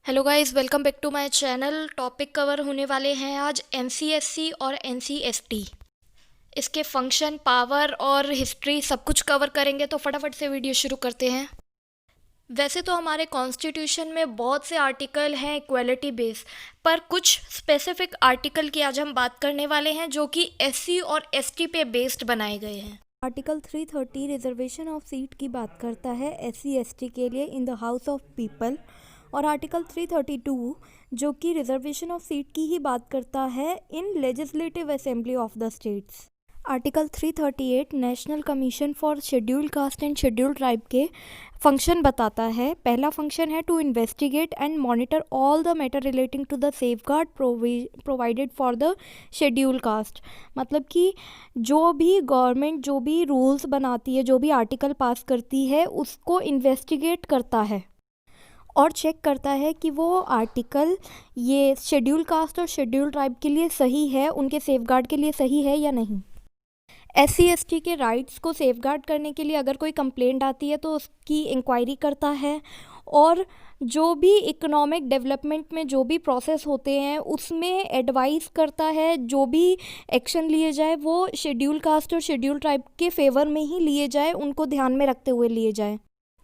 Hello guys, welcome back to my channel. Topic cover होने वाले हैं आज एनसीएससी और एनसीएसटी। इसके फंक्शन, पावर और हिस्ट्री सब कुछ कवर करेंगे, तो फटाफट से वीडियो शुरू करते हैं। वैसे तो हमारे कॉन्स्टिट्यूशन में बहुत से आर्टिकल हैं इक्वलिटी बेस, पर कुछ स्पेसिफिक आर्टिकल की आज हम बात करने वाले हैं जो कि एससी और एसटी पे बेस्ड बनाए गए हैं। आर्टिकल 330 रिजर्वेशन ऑफ सीट की बात करता है एससी एसटी के लिए in the house of people, और आर्टिकल 332 जो कि रिजर्वेशन ऑफ सीट की ही बात करता है in legislative assembly of the states. Article 338 national commission for scheduled caste and scheduled tribe के फंक्शन बताता है। पहला फंक्शन है to investigate and monitor all the matter relating to the safeguard provided for the schedule caste. मतलब कि जो भी government जो भी रूल्स बनाती है, जो भी आर्टिकल पास करती है, उसको इन्वेस्टिगेट करता है और चेक करता है कि वो आर्टिकल ये शेड्यूल कास्ट और शेड्यूल ट्राइब के लिए सही है, उनके सेफगार्ड के लिए सही है या नहीं। एससी एसटी के राइट्स को सेफगार्ड करने के लिए अगर कोई कंप्लेंट आती है तो उसकी इंक्वायरी करता है, और जो भी इकोनॉमिक डेवलपमेंट में जो भी प्रोसेस होते हैं उसमें एडवाइस करता है। जो भी एक्शन लिए जाए वो शेड्यूल कास्ट और शेड्यूल ट्राइब के फेवर में ही लिए जाए, उनको ध्यान में रखते हुए लिए जाए।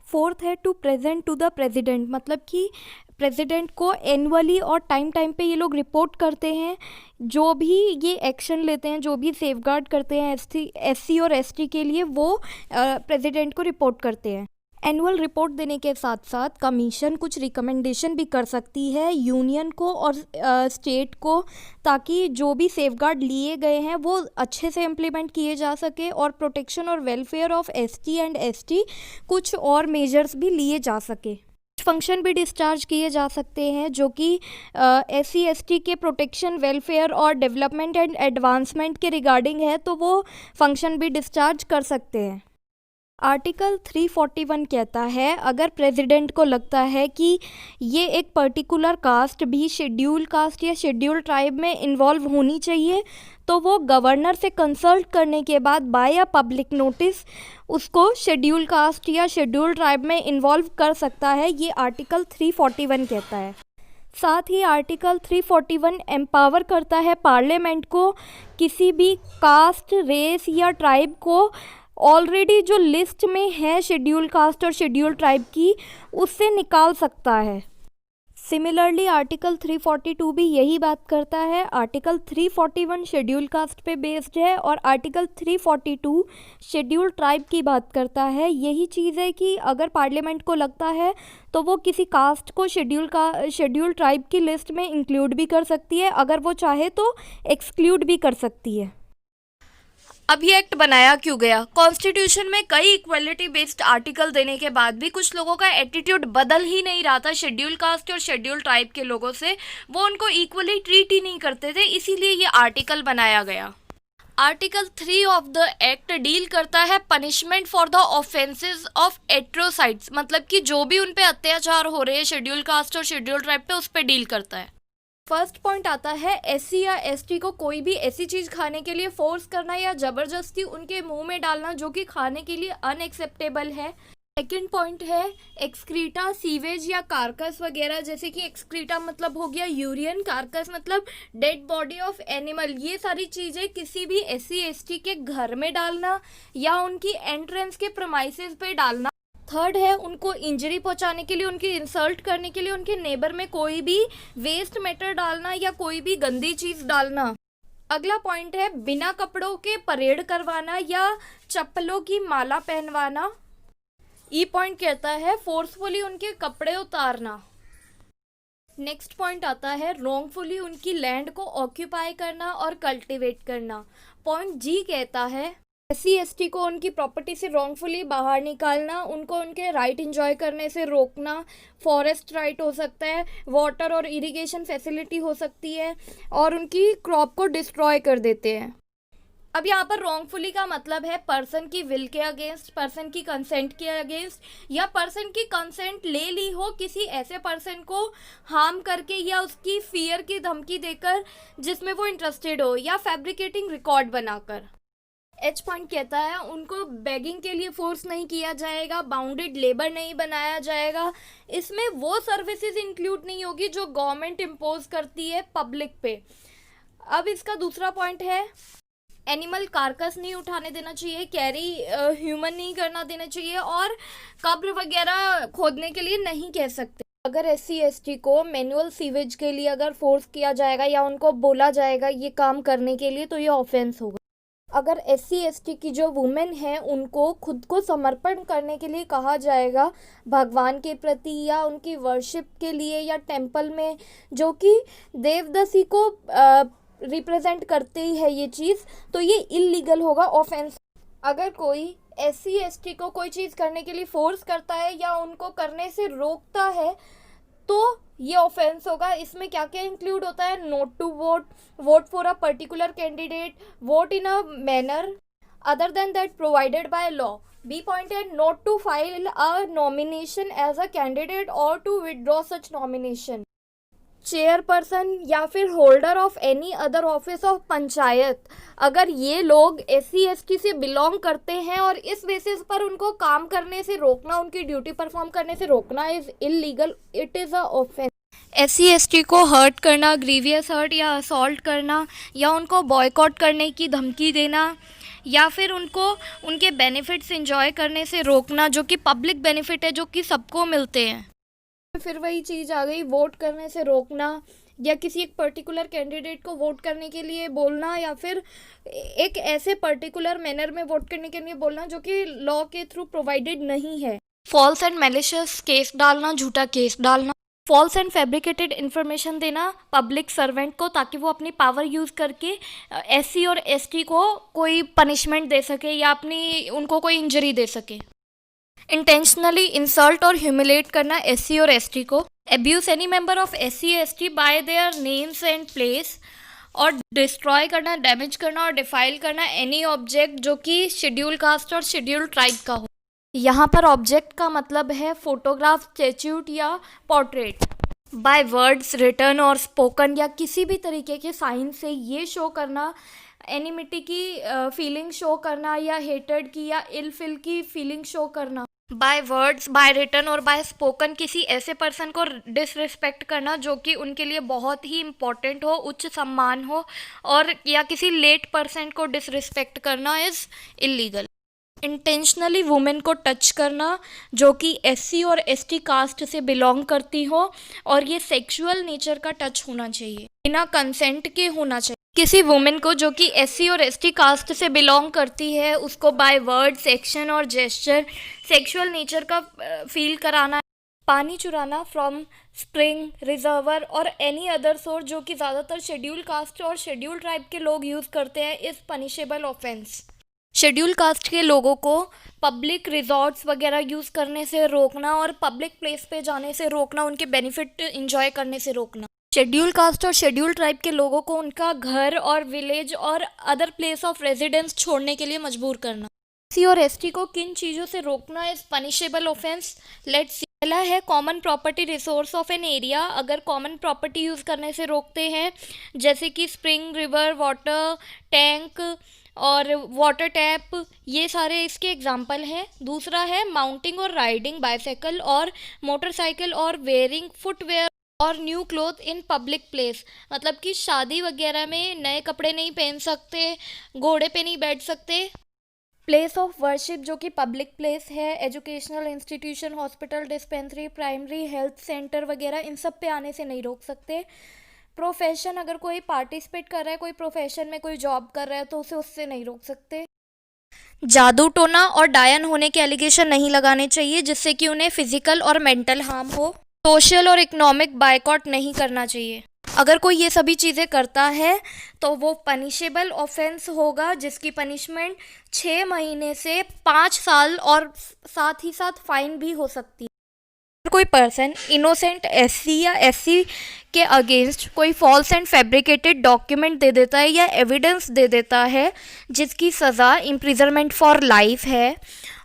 फोर्थ है to present to the president, मतलब कि प्रेसिडेंट को एनुअली और टाइम टाइम पे ये लोग रिपोर्ट करते हैं, जो भी ये एक्शन लेते हैं, जो भी सेफगार्ड करते हैं एससी और एसटी के लिए, वो प्रेसिडेंट को रिपोर्ट करते हैं। एनुअल रिपोर्ट देने के साथ साथ कमीशन कुछ रिकमेंडेशन भी कर सकती है यूनियन को और स्टेट को, ताकि जो भी सेफगार्ड लिए गए हैं वो अच्छे से इम्प्लीमेंट किए जा सके, और प्रोटेक्शन और welfare of ST and ST कुछ और मेजर्स भी लिए जा सके। फंक्शन भी डिस्चार्ज किए जा सकते हैं जो कि एससी एसटी के प्रोटेक्शन, वेलफेयर और डेवलपमेंट एंड एडवांसमेंट के रिगार्डिंग है, तो वो फंक्शन भी डिस्चार्ज कर सकते हैं। आर्टिकल 341 कहता है अगर प्रेसिडेंट को लगता है कि ये एक पर्टिकुलर कास्ट भी शेड्यूल कास्ट या शेड्यूल ट्राइब में इन्वॉल्व होनी चाहिए, तो वो गवर्नर से कंसल्ट करने के बाद बाय अ पब्लिक नोटिस उसको शेड्यूल कास्ट या शेड्यूल ट्राइब में इन्वॉल्व कर सकता है। ये आर्टिकल 341 कहता है। साथ ही आर्टिकल 341 एम्पावर करता है पार्लियामेंट को किसी भी कास्ट, रेस या ट्राइब को ऑलरेडी जो लिस्ट में है शेड्यूल कास्ट और शेड्यूल ट्राइब की, उससे निकाल सकता है। सिमिलरली आर्टिकल 342 भी यही बात करता है। आर्टिकल 341 शेड्यूल कास्ट पे बेस्ड है और आर्टिकल 342 शेड्यूल ट्राइब की बात करता है। यही चीज़ है कि अगर पार्लियामेंट को लगता है तो वो किसी कास्ट को शेड्यूल ट्राइब की लिस्ट में इंक्लूड भी कर सकती है, अगर वो चाहे तो एक्सक्लूड भी कर सकती है। अब ये एक्ट बनाया क्यों गया? कॉन्स्टिट्यूशन में कई इक्वलिटी बेस्ड आर्टिकल देने के बाद भी कुछ लोगों का एटीट्यूड बदल ही नहीं रहा था शेड्यूल कास्ट और शेड्यूल ट्राइब के लोगों से। वो उनको इक्वली ट्रीट ही नहीं करते थे, इसीलिए ये आर्टिकल बनाया गया। Article 3 of the act deal करता है punishment for the offences of atrocities, मतलब कि जो भी उन पे अत्याचार हो रहे हैं शेड्यूल कास्ट और शेड्यूल ट्राइब पे, उस पे डील करता है। फर्स्ट पॉइंट आता है एससी या एसटी को कोई भी ऐसी चीज़ खाने के लिए फोर्स करना या ज़बरदस्ती उनके मुंह में डालना जो कि खाने के लिए अनएक्सेप्टेबल है। सेकेंड पॉइंट है एक्सक्रीटा, सीवेज या कारकस वगैरह, जैसे कि एक्सक्रीटा मतलब हो गया यूरिन, कारकस मतलब डेड बॉडी ऑफ एनिमल। ये सारी चीज़ें किसी भी एससी एसटी के घर में डालना या उनकी एंट्रेंस के प्रेमाइसेस पे डालना। थर्ड है उनको इंजरी पहुंचाने के लिए, उनकी इंसल्ट करने के लिए उनके नेबर में कोई भी वेस्ट मैटर डालना या कोई भी गंदी चीज़ डालना। अगला पॉइंट है बिना कपड़ों के परेड करवाना या चप्पलों की माला पहनवाना। ई पॉइंट कहता है फोर्सफुली उनके कपड़े उतारना। नेक्स्ट पॉइंट आता है रॉन्गफुली उनकी लैंड को ऑक्यूपाई करना और कल्टीवेट करना। पॉइंट जी कहता है एससी एसटी को उनकी प्रॉपर्टी से रॉन्गफुली बाहर निकालना, उनको उनके राइट एंजॉय करने से रोकना। फॉरेस्ट राइट हो सकता है, वाटर और इरिगेशन फैसिलिटी हो सकती है, और उनकी क्रॉप को डिस्ट्रॉय कर देते हैं। अब यहाँ पर रॉन्गफुली का मतलब है पर्सन की विल के अगेंस्ट, पर्सन की कंसेंट के अगेंस्ट, या पर्सन की कंसेंट ले ली हो किसी ऐसे पर्सन को हार्म करके या उसकी फियर की धमकी देकर जिसमें वो इंटरेस्टेड हो, या फैब्रिकेटिंग रिकॉर्ड बनाकर। एच पॉइंट कहता है उनको बेगिंग के लिए फोर्स नहीं किया जाएगा, बाउंडेड लेबर नहीं बनाया जाएगा, इसमें वो सर्विसेज इंक्लूड नहीं होगी जो गवर्नमेंट इम्पोज करती है पब्लिक पे। अब इसका दूसरा पॉइंट है एनिमल कार्कस नहीं उठाने देना चाहिए, कैरी ह्यूमन नहीं करना देना चाहिए, और कब्र वगैरह खोदने के लिए नहीं कह सकते। अगर SC/ST को मैनुअल सीवेज के लिए अगर फोर्स किया जाएगा या उनको बोला जाएगा ये काम करने के लिए तो ये ऑफेंस होगा। अगर SC/ST की जो वुमेन है उनको खुद को समर्पण करने के लिए कहा जाएगा भगवान के प्रति या उनकी वर्शिप के लिए या टेम्पल में, जो कि देवदसी को रिप्रेजेंट करती है ये चीज़, तो ये इल्लीगल होगा, ऑफेंस। अगर कोई SC/ST को कोई चीज़ करने के लिए फोर्स करता है या उनको करने से रोकता है तो ये ऑफेंस होगा। इसमें क्या क्या इंक्लूड होता है? Not to vote, vote for a particular candidate, vote in a manner other than that provided by law. B point है not to file a nomination as a candidate और to withdraw such nomination. Chairperson या फिर holder of any other office of panchayat, अगर ये लोग SC/ST से belong करते हैं और इस बेसिस पर उनको काम करने से रोकना, उनकी ड्यूटी परफॉर्म करने से रोकना is illegal, it is a offence. SC/ST को हर्ट करना, ग्रीवियस हर्ट या असॉल्ट करना, या उनको बॉयकॉट करने की धमकी देना, या फिर उनको उनके बेनिफिट्स एंजॉय करने से रोकना जो कि पब्लिक बेनिफिट है, जो कि सबको मिलते हैं। फिर वही चीज़ आ गई वोट करने से रोकना, या किसी एक पर्टिकुलर कैंडिडेट को वोट करने के लिए बोलना, या फिर एक ऐसे पर्टिकुलर मैनर में वोट करने के लिए बोलना जो कि लॉ के थ्रू प्रोवाइडेड नहीं है। फॉल्स एंड मैलिशियस केस डालना, झूठा केस डालना, फॉल्स एंड फैब्रिकेटेड इन्फॉर्मेशन देना पब्लिक सर्वेंट को ताकि वो अपनी पावर यूज़ करके SC और ST को कोई पनिशमेंट दे सके या उनको कोई इंजरी दे सके। इंटेंशनली इंसल्ट और ह्यूमिलेट करना SC और ST को, abuse any member of SC/ST bye their names and place, और डिस्ट्रॉय करना, डैमेज करना और डिफाइल करना एनी ऑब्जेक्ट जो कि शेड्यूल कास्ट और शेड्यूल ट्राइब का हो। यहाँ पर ऑब्जेक्ट का मतलब है फोटोग्राफ, स्टैच्यूट या पोर्ट्रेट। बाय वर्ड्स रिटन और स्पोकन, या किसी भी तरीके के साइन से ये शो करना, एनिमिटी की फीलिंग शो करना, या हेटेड की या इल फिल की फीलिंग शो करना। बाय वर्ड्स, बाय रिटन और बाय स्पोकन किसी ऐसे पर्सन को डिसरिस्पेक्ट करना जो कि उनके लिए बहुत ही इम्पोर्टेंट हो, उच्च सम्मान हो, और या किसी लेट पर्सन को डिसरिस्पेक्ट करना इज़ इलीगल। इंटेंशनली वुमेन को टच करना जो कि SC और ST कास्ट से बिलोंग करती हो, और ये सेक्सुअल नेचर का टच होना चाहिए, बिना कंसेंट के होना चाहिए। किसी वुमेन को जो कि SC और ST कास्ट से बिलोंग करती है उसको बाय वर्ड्स, एक्शन और जेस्चर सेक्सुअल नेचर का फील कराना। पानी चुराना फ्रॉम स्प्रिंग, रिजर्वर और एनी अदर सोर्स जो कि ज़्यादातर शेड्यूल कास्ट और शेड्यूल ट्राइब के लोग यूज़ करते हैं is punishable offence. Schedule caste के लोगों को पब्लिक रिजॉर्ट्स वगैरह यूज़ करने से रोकना और पब्लिक प्लेस पे जाने से रोकना, उनके बेनिफिट इंजॉय करने से रोकना। शेड्यूल कास्ट और शेड्यूल ट्राइब के लोगों को उनका घर और विलेज और अदर प्लेस ऑफ रेजिडेंस छोड़ने के लिए मजबूर करना। SC और ST को किन चीज़ों से रोकना is punishable offence, let's see. पहला है common property resource of an area, अगर कॉमन प्रॉपर्टी यूज़ करने से रोकते हैं जैसे कि स्प्रिंग, रिवर, वाटर टैंक और वाटर टैप, ये सारे इसके एग्जाम्पल हैं। दूसरा है माउंटिंग और राइडिंग बाइसाइकिल और मोटरसाइकिल और वेयरिंग फुटवेयर और new cloth in public place, मतलब कि शादी वगैरह में नए कपड़े नहीं पहन सकते, घोड़े पे नहीं बैठ सकते। प्लेस ऑफ वर्शिप जो कि पब्लिक प्लेस है, educational institution, hospital, dispensary, primary health centre वगैरह, इन सब पे आने से नहीं रोक सकते। प्रोफेशन, अगर कोई पार्टिसिपेट कर रहा है, कोई प्रोफेशन में कोई जॉब कर रहा है तो उसे उससे नहीं रोक सकते। जादू टोना और डायन होने के एलिगेशन नहीं लगाने चाहिए जिससे कि उन्हें फिजिकल और मेंटल हार्म हो। सोशल और इकोनॉमिक बायकॉट नहीं करना चाहिए। अगर कोई ये सभी चीज़ें करता है तो वो पनिशेबल ऑफेंस होगा जिसकी पनिशमेंट 6 महीने से 5 साल और साथ ही साथ फाइन भी हो सकती है। अगर कोई पर्सन इनोसेंट SC या SC के अगेंस्ट कोई फॉल्स एंड फैब्रिकेटेड डॉक्यूमेंट दे देता है या एविडेंस दे देता है जिसकी सज़ा इम्प्रिजनमेंट फॉर लाइफ है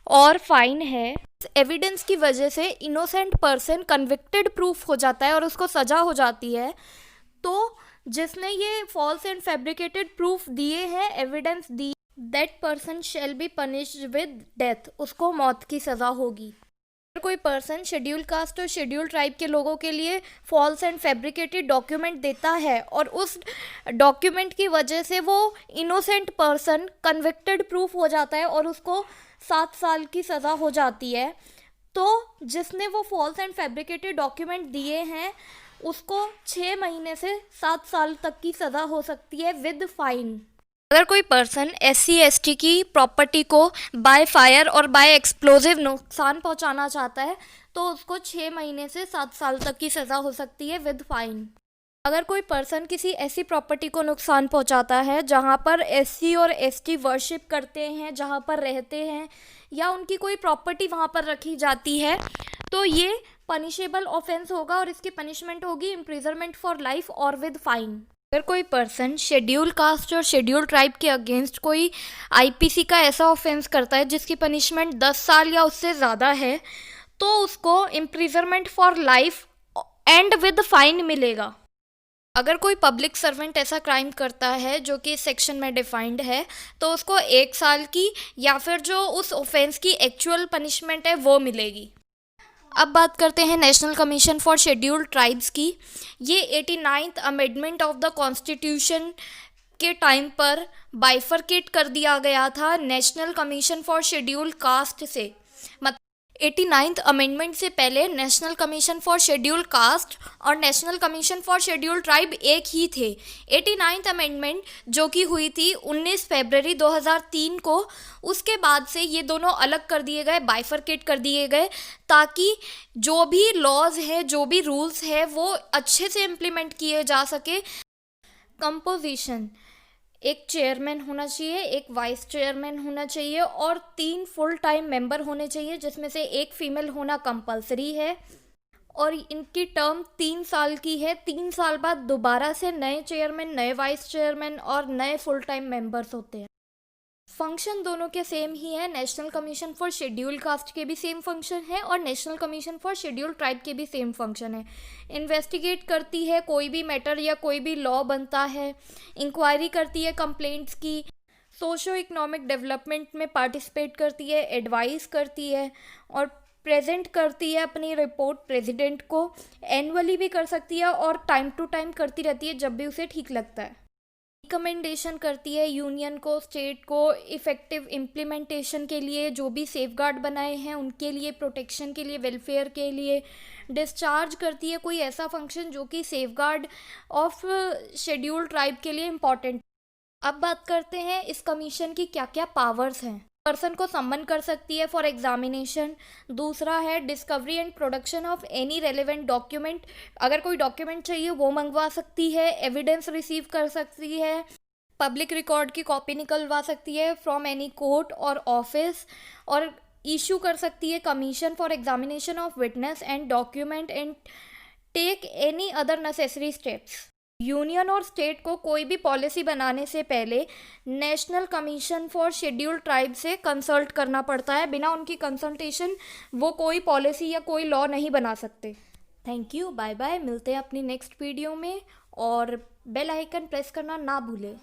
और फाइन है, एविडेंस की वजह से इनोसेंट पर्सन कन्विक्टेड प्रूफ हो जाता है और उसको सज़ा हो जाती है, तो जिसने ये फॉल्स एंड फैब्रिकेटेड प्रूफ दिए हैं, evidence the, that person shall be punished with death, उसको मौत की सज़ा होगी। अगर कोई पर्सन शेड्यूल कास्ट और शेड्यूल ट्राइब के लोगों के लिए फॉल्स एंड फैब्रिकेटेड डॉक्यूमेंट देता है और उस डॉक्यूमेंट की वजह से वो इनोसेंट पर्सन कन्विक्टेड प्रूफ हो जाता है और उसको 7 साल की सज़ा हो जाती है, तो जिसने वो फॉल्स एंड फैब्रिकेटेड डॉक्यूमेंट दिए हैं उसको 6 महीने से 7 साल तक की सज़ा हो सकती है विद फाइन। अगर कोई पर्सन SC/ST की प्रॉपर्टी को बाय फायर और बाय एक्सप्लोजिव नुकसान पहुंचाना चाहता है तो उसको 6 महीने से 7 साल तक की सज़ा हो सकती है विद फाइन। अगर कोई पर्सन किसी ऐसी प्रॉपर्टी को नुकसान पहुंचाता है जहां पर SC और ST वर्शिप करते हैं, जहां पर रहते हैं, या उनकी कोई प्रॉपर्टी वहां पर रखी जाती है, तो ये पनिशेबल ऑफेंस होगा और इसकी पनिशमेंट होगी इम्प्रिजनमेंट फॉर लाइफ और विद फाइन। अगर कोई पर्सन शेड्यूल कास्ट और शेड्यूल ट्राइब के अगेंस्ट कोई IPC का ऐसा ऑफेंस करता है जिसकी पनिशमेंट 10 साल या उससे ज़्यादा है, तो उसको imprisonment for life and with fine मिलेगा। अगर कोई पब्लिक सर्वेंट ऐसा क्राइम करता है जो कि इस सेक्शन में डिफाइंड है, तो उसको 1 साल की या फिर जो उस ऑफेंस की एक्चुअल पनिशमेंट है वो मिलेगी। अब बात करते हैं national commission for scheduled tribes की। ये 89th amendment of the constitution के टाइम पर बाइफरकेट कर दिया गया था national commission for scheduled caste से। 89th अमेंडमेंट से पहले national commission for scheduled caste और national commission for scheduled tribe एक ही थे। 89th अमेंडमेंट जो कि हुई थी 19 फरवरी 2003 को, उसके बाद से ये दोनों अलग कर दिए गए, बाइफरकेट कर दिए गए, ताकि जो भी लॉज हैं, जो भी रूल्स हैं, वो अच्छे से इम्प्लीमेंट किए जा सके। कंपोजिशन: एक चेयरमैन होना चाहिए, एक वाइस चेयरमैन होना चाहिए और 3 फुल टाइम मेंबर होने चाहिए, जिसमें से एक फीमेल होना कंपलसरी है और इनकी टर्म 3 साल की है। 3 साल बाद दोबारा से नए चेयरमैन, नए वाइस चेयरमैन और नए फुल टाइम मेंबर्स होते हैं। फंक्शन दोनों के सेम ही है। National commission for schedule caste के भी सेम फंक्शन है और national commission for schedule tribe के भी सेम फंक्शन है। इन्वेस्टिगेट करती है कोई भी मैटर या कोई भी लॉ बनता है, इंक्वायरी करती है कंप्लेंट्स की, सोशो इकोनॉमिक डेवलपमेंट में पार्टिसिपेट करती है, एडवाइस करती है और प्रेजेंट करती है अपनी रिपोर्ट प्रेसिडेंट को। एनुअली भी कर सकती है और टाइम टू टाइम करती रहती है जब भी उसे ठीक लगता है। रिकमेंडेशन करती है यूनियन को, स्टेट को इफ़ेक्टिव इम्प्लीमेंटेशन के लिए, जो भी सेफगार्ड बनाए हैं उनके लिए, प्रोटेक्शन के लिए, वेलफेयर के लिए। डिस्चार्ज करती है कोई ऐसा फंक्शन जो कि सेफगार्ड ऑफ शेड्यूल्ड ट्राइब के लिए इम्पॉर्टेंट। अब बात करते हैं इस कमीशन की क्या क्या पावर्स हैं। पर्सन को सम्मन कर सकती है फॉर एग्जामिनेशन। दूसरा है discovery and production of any relevant document, अगर कोई डॉक्यूमेंट चाहिए वो मंगवा सकती है। एविडेंस रिसीव कर सकती है। पब्लिक रिकॉर्ड की कॉपी निकलवा सकती है फ्रॉम एनी कोर्ट और ऑफिस, और इशू कर सकती है commission for examination of witness and document and take any other necessary steps. Union और स्टेट को कोई भी पॉलिसी बनाने से पहले national commission for scheduled tribe से कंसल्ट करना पड़ता है। बिना उनकी कंसल्टेशन वो कोई पॉलिसी या कोई लॉ नहीं बना सकते। थैंक यू, बाय बाय, मिलते हैं अपनी नेक्स्ट वीडियो में और बेल आइकन प्रेस करना ना भूलें।